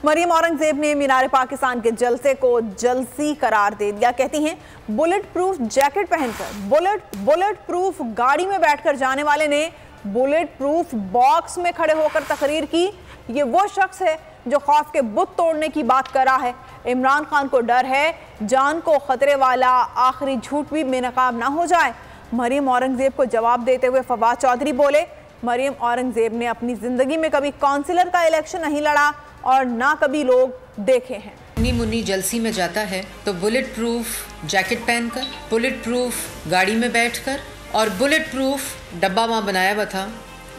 मरियम औरंगजेब ने मीनार पाकिस्तान के जलसे को जलसी करार दे दिया। कहती हैं बुलेट प्रूफ जैकेट पहनकर बुलेट प्रूफ गाड़ी में बैठकर जाने वाले ने बुलेट प्रूफ बॉक्स में खड़े होकर तकरीर की। ये वो शख्स है जो खौफ के बुत तोड़ने की बात कर रहा है। इमरान खान को डर है जान को खतरे वाला आखिरी झूठ भी बेनकाब ना हो जाए। मरियम औरंगजेब को जवाब देते हुए फवाद चौधरी बोले, मरियम औरंगजेब ने अपनी जिंदगी में कभी काउंसिलर का इलेक्शन नहीं लड़ा और ना कभी लोग देखे हैं। मुन्नी मुन्नी जलसी में जाता है तो बुलेट प्रूफ जैकेट पहनकर, बुलेट प्रूफ गाड़ी में बैठकर और बुलेट प्रूफ डब्बा वहाँ बनाया हुआ था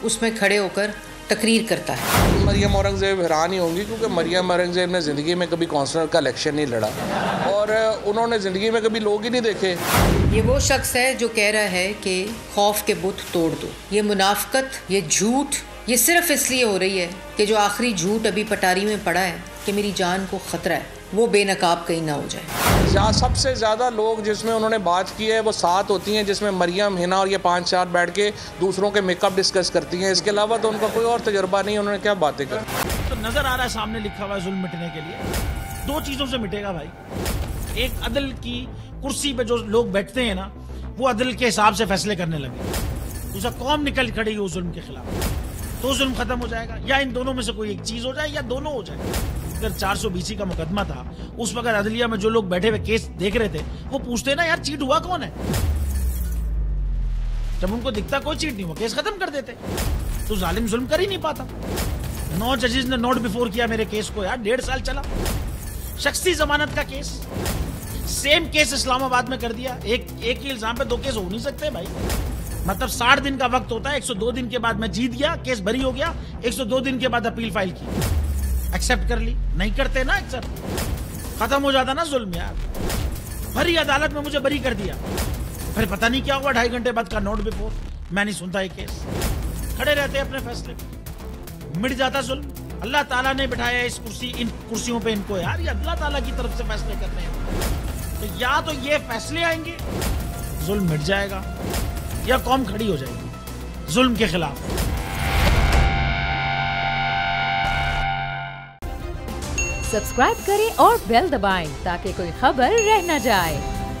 उसमें खड़े होकर तकरीर करता है। मरियम औरंगजेब हैरान ही होंगी क्योंकि मरियम औरंगजेब ने ज़िंदगी में कभी काउंसलर का इलेक्शन नहीं लड़ा और उन्होंने ज़िंदगी में कभी लोग ही नहीं देखे। ये वो शख्स है जो कह रहा है कि खौफ के बुत तोड़ दो। ये मुनाफकत, ये झूठ, ये सिर्फ इसलिए हो रही है कि जो आखिरी झूठ अभी पटारी में पड़ा है कि मेरी जान को खतरा है, वो बेनकाब कहीं ना हो जाए। जहाँ सबसे ज़्यादा लोग जिसमें उन्होंने बात की है वो 7 होती हैं, जिसमें मरियम, हिना और ये 5-4 बैठ के दूसरों के मेकअप डिस्कस करती हैं। इसके अलावा तो उनका कोई और तजुर्बा नहीं, उन्होंने क्या बातें कर। तो नजर आ रहा है सामने लिखा हुआ है जुल्म मिटने के लिए 2 चीजों से मिटेगा भाई। एक, अदल की कुर्सी पे जो लोग बैठते हैं ना, वो अदल के हिसाब से फैसले करने लगे। दूसरा, कौम निकल खड़ी उस जुल्म के खिलाफ, तो जुल्म खत्म हो जाएगा। या इन दोनों में से कोई एक चीज हो जाए या दोनों हो जाए। अगर 420 का मुकदमा था, उस वक्त अदलिया में जो लोग बैठे हुए केस देख रहे थे वो पूछते ना, यार चीट हुआ कौन है। जब उनको दिखता कोई चीट नहीं हुआ, केस खत्म कर देते। तो जालिम जुल्म कर ही नहीं पाता। 9 जजेस ने नोट बिफोर किया मेरे केस को, यार 1.5 साल चला। शख्सी जमानत का केस, सेम केस इस्लामाबाद में कर दिया। एक ही इल्जाम पे 2 केस हो नहीं सकते भाई। मतलब 60 दिन का वक्त होता है। 102 दिन के बाद मैं जीत गया, केस बरी हो गया। 102 दिन के बाद अपील फाइल की, एक्सेप्ट कर ली। नहीं करते ना एक्सेप्ट, खत्म हो जाता ना जुल्म यार। भरी अदालत में मुझे बरी कर दिया, फिर पता नहीं क्या हुआ 2.5 घंटे बाद का नोट बिफोर। मैं नहीं सुनता ये केस, खड़े रहते अपने फैसले पे, मिट जाता जुल्म। अल्लाह ताला ने बिठाया इस इन कुर्सियों पे इनको यार, ये अल्लाह ताला की तरफ से फैसले करने हैं। तो या तो ये फैसले आएंगे, जुल्म मिट जाएगा, या कौम खड़ी हो जाएगी जुल्म के खिलाफ। सब्सक्राइब करें और बेल दबाएं ताकि कोई खबर रह न जाए।